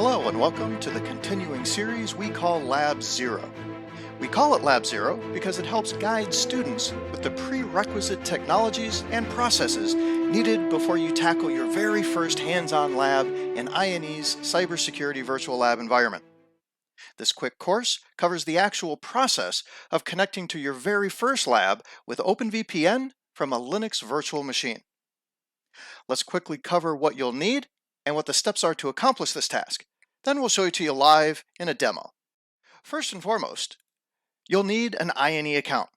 Hello and welcome to the continuing series we call Lab Zero. We call it Lab Zero because it helps guide students with the prerequisite technologies and processes needed before you tackle your very first hands-on lab in Ine's cybersecurity virtual lab environment. This quick course covers the actual process of connecting to your very first lab with OpenVPN from a Linux virtual machine. Let's quickly cover what you'll need and what the steps are to accomplish this task. Then we'll show it to you live in a demo. First and foremost, you'll need an Ine account.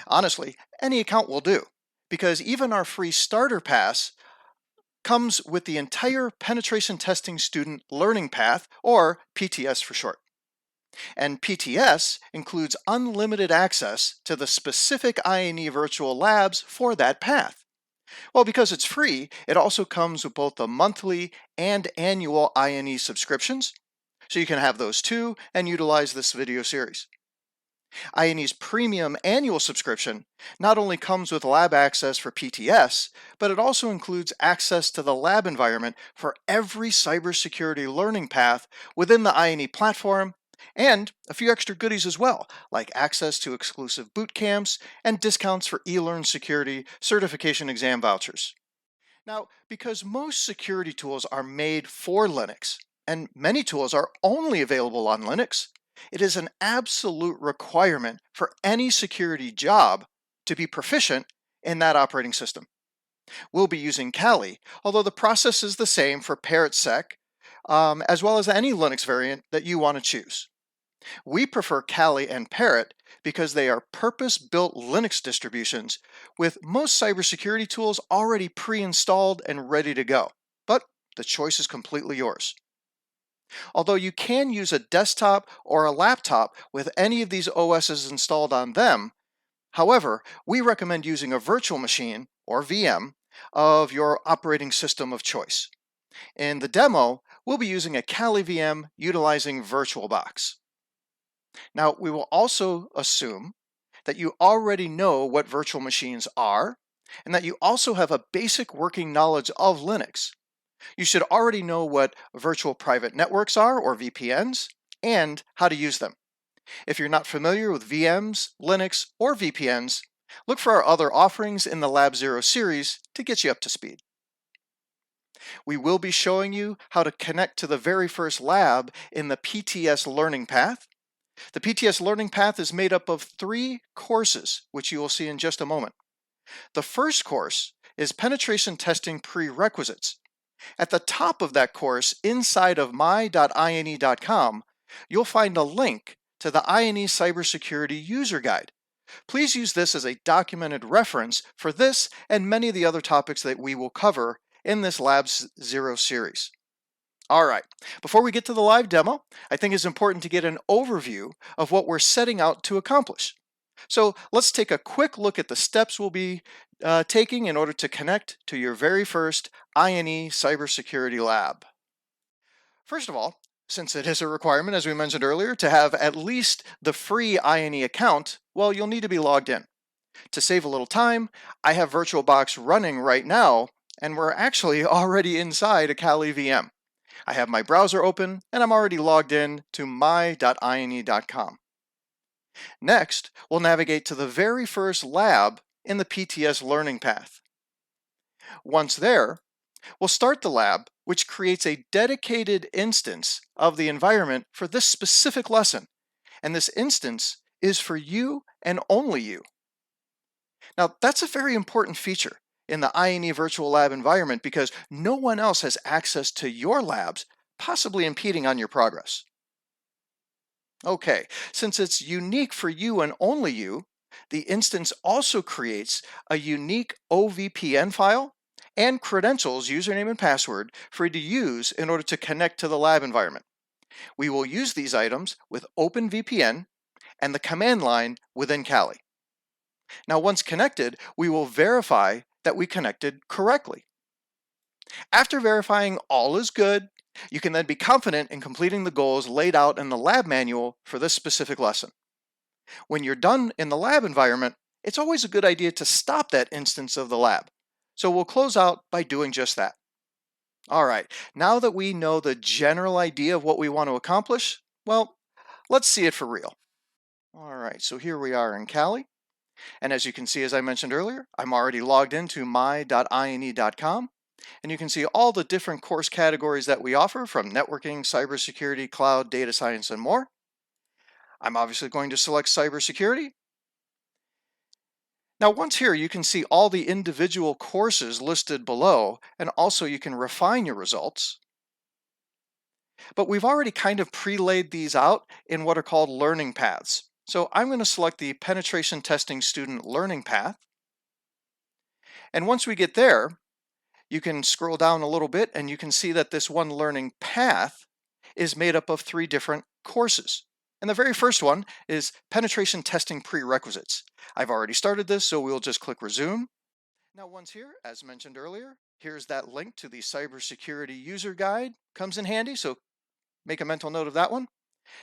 Honestly, any account will do, because even our free starter pass comes with the entire penetration testing student learning path, or PTS for short. And PTS includes unlimited access to the specific Ine virtual labs for that path. Well, because it's free, it also comes with both the monthly and annual Ine subscriptions, so you can have those too and utilize this video series. Ine's premium annual subscription not only comes with lab access for PTS, but it also includes access to the lab environment for every cybersecurity learning path within the Ine platform, and a few extra goodies as well, like access to exclusive boot camps and discounts for eLearn Security certification exam vouchers. Now, because most security tools are made for Linux, and many tools are only available on Linux, it is an absolute requirement for any security job to be proficient in that operating system. We'll be using Kali, although the process is the same for ParrotSec, as well as any Linux variant that you want to choose. We prefer Kali and Parrot because they are purpose-built Linux distributions with most cybersecurity tools already pre-installed and ready to go, but the choice is completely yours. Although you can use a desktop or a laptop with any of these OSs installed on them, however, we recommend using a virtual machine, or VM, of your operating system of choice. In the demo, we'll be using a Kali VM utilizing VirtualBox. Now, we will also assume that you already know what virtual machines are and that you also have a basic working knowledge of Linux. You should already know what virtual private networks are, or VPNs, and how to use them. If you're not familiar with VMs, Linux, or VPNs, look for our other offerings in the Lab Zero series to get you up to speed. We will be showing you how to connect to the very first lab in the PTS learning path. The PTS learning path is made up of 3 courses, which you will see in just a moment. The first course is Penetration Testing Prerequisites. At the top of that course, inside of my.ine.com, you'll find a link to the Ine Cybersecurity User Guide. Please use this as a documented reference for this and many of the other topics that we will cover in this Lab Zero series. All right, before we get to the live demo, I think it's important to get an overview of what we're setting out to accomplish. So let's take a quick look at the steps we'll be taking in order to connect to your very first Ine cybersecurity lab. First of all, since it is a requirement, as we mentioned earlier, to have at least the free Ine account, well, you'll need to be logged in. To save a little time, I have VirtualBox running right now, and we're actually already inside a Kali VM. I have my browser open, and I'm already logged in to my.ine.com. Next, we'll navigate to the very first lab in the PTS learning path. Once there, we'll start the lab, which creates a dedicated instance of the environment for this specific lesson, and this instance is for you and only you. Now, that's a very important feature in the Ine virtual lab environment because no one else has access to your labs, possibly impeding on your progress. Okay, since it's unique for you and only you, the instance also creates a unique OVPN file and credentials, username and password, for you to use in order to connect to the lab environment. We will use these items with OpenVPN and the command line within Kali. Now, once connected, we will verify that we connected correctly. After verifying all is good, you can then be confident in completing the goals laid out in the lab manual for this specific lesson. When you're done in the lab environment, it's always a good idea to stop that instance of the lab. So we'll close out by doing just that. All right, now that we know the general idea of what we want to accomplish, well, let's see it for real. All right, so here we are in Cali. And as you can see, as I mentioned earlier, I'm already logged into my.ine.com. And you can see all the different course categories that we offer, from networking, cybersecurity, cloud, data science, and more. I'm obviously going to select cybersecurity. Now, once here, you can see all the individual courses listed below, and also you can refine your results. But we've already kind of pre-laid these out in what are called learning paths. So I'm going to select the penetration testing student learning path. And once we get there, you can scroll down a little bit and you can see that this one learning path is made up of 3 different courses. And the very first one is penetration testing prerequisites. I've already started this, so we'll just click resume. Now once here, as mentioned earlier, here's that link to the cybersecurity user guide. Comes in handy, so make a mental note of that one.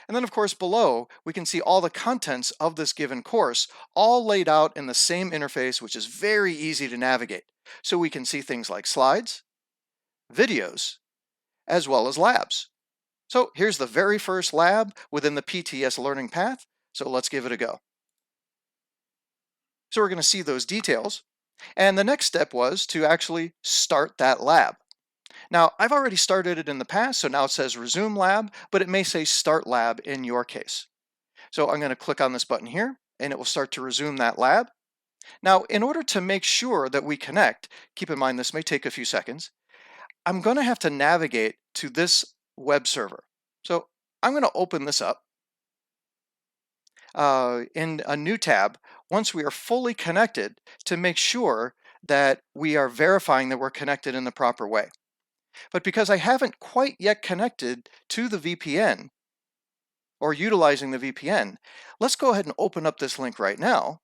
And then of course below, we can see all the contents of this given course, all laid out in the same interface, which is very easy to navigate. So we can see things like slides, videos, as well as labs. So here's the very first lab within the PTS learning path. So let's give it a go. So we're going to see those details. And the next step was to actually start that lab. Now, I've already started it in the past, so now it says resume lab, but it may say start lab in your case. So I'm going to click on this button here, and it will start to resume that lab. Now, in order to make sure that we connect, keep in mind this may take a few seconds, I'm going to have to navigate to this web server. So I'm going to open this up in a new tab once we are fully connected to make sure that we are verifying that we're connected in the proper way. But because I haven't quite yet connected to the VPN or utilizing the VPN, let's go ahead and open up this link right now.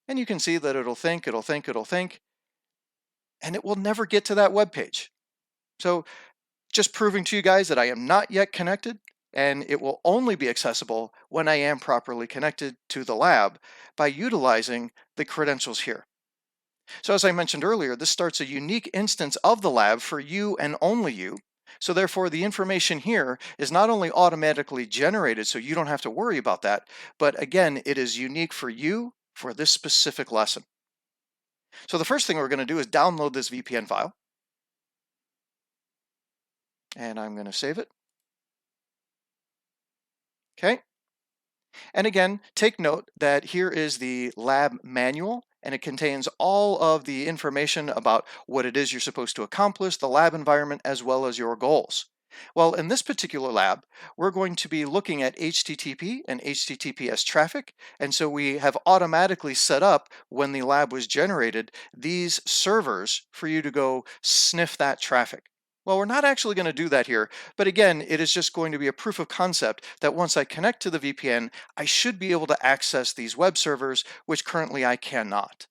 And you can see that it'll think, and it will never get to that web page. So just proving to you guys that I am not yet connected, and it will only be accessible when I am properly connected to the lab by utilizing the credentials here. So as I mentioned earlier, this starts a unique instance of the lab for you and only you. So therefore, the information here is not only automatically generated, so you don't have to worry about that, but again, it is unique for you for this specific lesson. So the first thing we're going to do is download this VPN file. And I'm going to save it. Okay. And again, take note that here is the lab manual, and it contains all of the information about what it is you're supposed to accomplish, the lab environment, as well as your goals. Well, in this particular lab, we're going to be looking at HTTP and HTTPS traffic, and so we have automatically set up, when the lab was generated, these servers for you to go sniff that traffic. Well, we're not actually going to do that here, but again, it is just going to be a proof of concept that once I connect to the VPN, I should be able to access these web servers, which currently I cannot.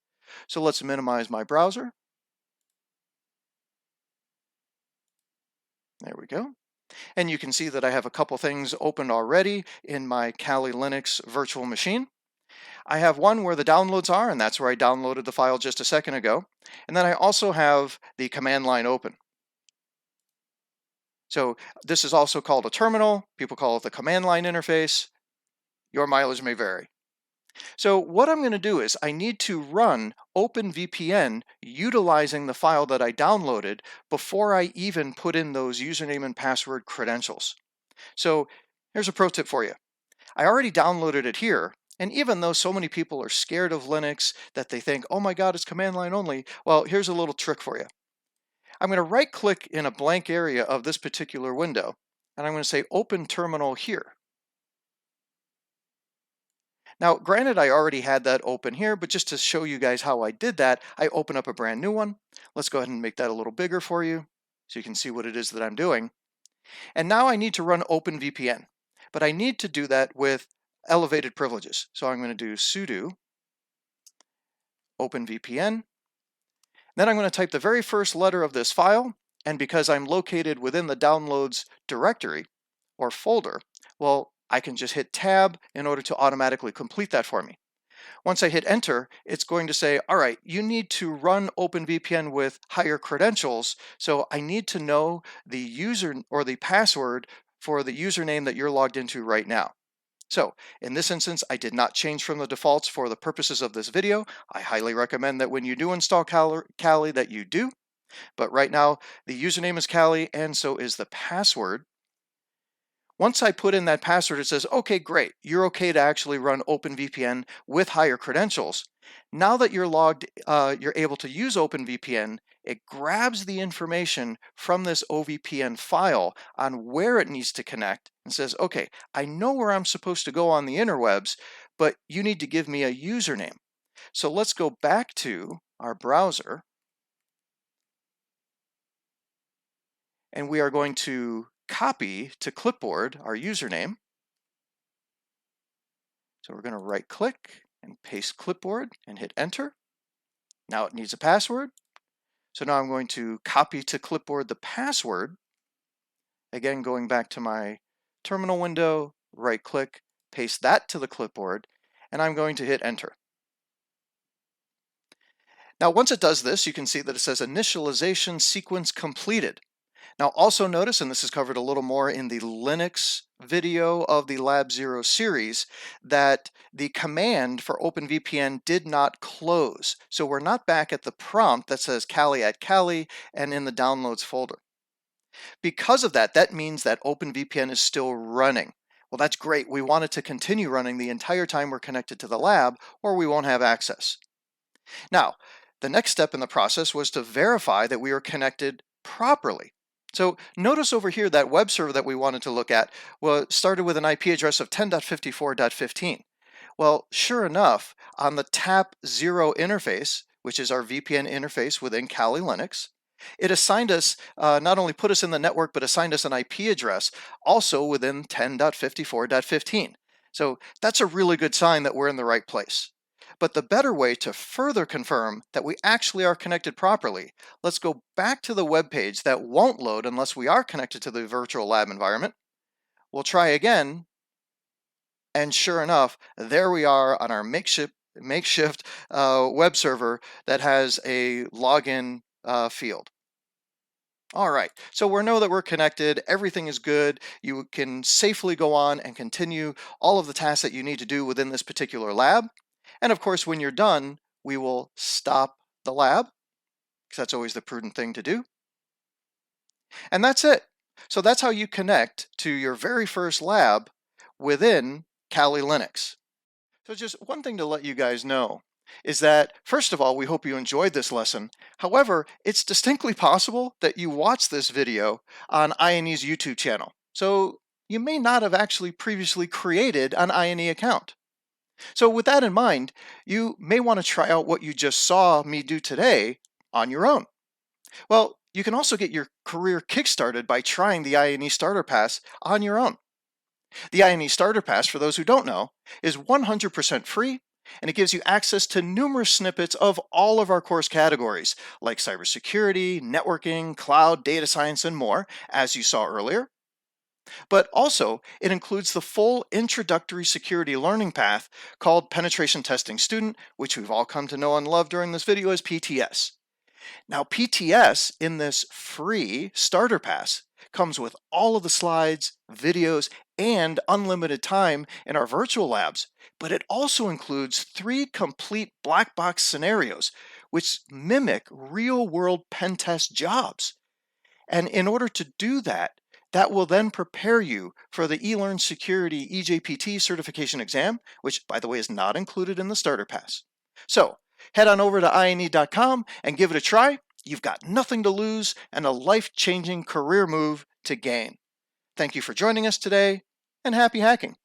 So let's minimize my browser. There we go. And you can see that I have a couple things opened already in my Kali Linux virtual machine. I have one where the downloads are, and that's where I downloaded the file just a second ago. And then I also have the command line open. So this is also called a terminal. People call it the command line interface. Your mileage may vary. So what I'm going to do is I need to run OpenVPN utilizing the file that I downloaded before I even put in those username and password credentials. So here's a pro tip for you. I already downloaded it here, and even though so many people are scared of Linux that they think, oh my God, it's command line only, well, here's a little trick for you. I'm going to right click in a blank area of this particular window, and I'm going to say Open Terminal here. Now, granted, I already had that open here, but just to show you guys how I did that, I open up a brand new one. Let's go ahead and make that a little bigger for you so you can see what it is that I'm doing. And now I need to run OpenVPN, but I need to do that with elevated privileges. So I'm going to do sudo OpenVPN. Then I'm going to type the very first letter of this file, and because I'm located within the downloads directory or folder, well, I can just hit tab in order to automatically complete that for me. Once I hit enter, it's going to say, all right, you need to run OpenVPN with higher credentials. So I need to know the user or the password for the username that you're logged into right now. So in this instance, I did not change from the defaults for the purposes of this video. I highly recommend that when you do install Kali that you do. But right now, the username is Kali and so is the password. Once I put in that password, it says, okay, great. You're okay to actually run OpenVPN with higher credentials. Now that you're logged, you're able to use OpenVPN, it grabs the information from this OVPN file on where it needs to connect and says, okay, I know where I'm supposed to go on the interwebs, but you need to give me a username. So let's go back to our browser and we are going to copy to clipboard our username. So we're going to right click and paste clipboard and hit enter. Now it needs a password. So now I'm going to copy to clipboard the password. Again, going back to my terminal window, right click, paste that to the clipboard, and I'm going to hit enter. Now once it does this, you can see that it says initialization sequence completed. Now also notice, and this is covered a little more in the Linux video of the Lab Zero series, that the command for OpenVPN did not close. So we're not back at the prompt that says Kali at Kali and in the downloads folder. Because of that, that means that OpenVPN is still running. Well, that's great. We want it to continue running the entire time we're connected to the lab or we won't have access. Now, the next step in the process was to verify that we are connected properly. So notice over here that web server that we wanted to look at started with an IP address of 10.54.15. Well, sure enough, on the TAP0 interface, which is our VPN interface within Kali Linux, it assigned us, not only put us in the network, but assigned us an IP address also within 10.54.15. So that's a really good sign that we're in the right place. But the better way to further confirm that we actually are connected properly, let's go back to the web page that won't load unless we are connected to the virtual lab environment. We'll try again, and sure enough, there we are on our makeshift web server that has a login field. All right, so we know that we're connected, everything is good, you can safely go on and continue all of the tasks that you need to do within this particular lab. And of course, when you're done, we will stop the lab, because that's always the prudent thing to do. And that's it. So that's how you connect to your very first lab within Kali Linux. So just one thing to let you guys know is that, first of all, we hope you enjoyed this lesson. However, it's distinctly possible that you watched this video on Ine's YouTube channel. So you may not have actually previously created an Ine account. So with that in mind, you may want to try out what you just saw me do today on your own. Well, you can also get your career kickstarted by trying the Ine Starter Pass on your own. The Ine Starter Pass, for those who don't know, is 100% free, and it gives you access to numerous snippets of all of our course categories, like cybersecurity, networking, cloud, data science, and more, as you saw earlier. But also, it includes the full introductory security learning path called Penetration Testing Student, which we've all come to know and love during this video as PTS. Now, PTS in this free starter pass comes with all of the slides, videos, and unlimited time in our virtual labs, but it also includes 3 complete black box scenarios, which mimic real-world pen test jobs. And in order to do that, that will then prepare you for the eLearn Security EJPT certification exam, which, by the way, is not included in the starter pass. So head on over to ine.com and give it a try. You've got nothing to lose and a life-changing career move to gain. Thank you for joining us today, and happy hacking.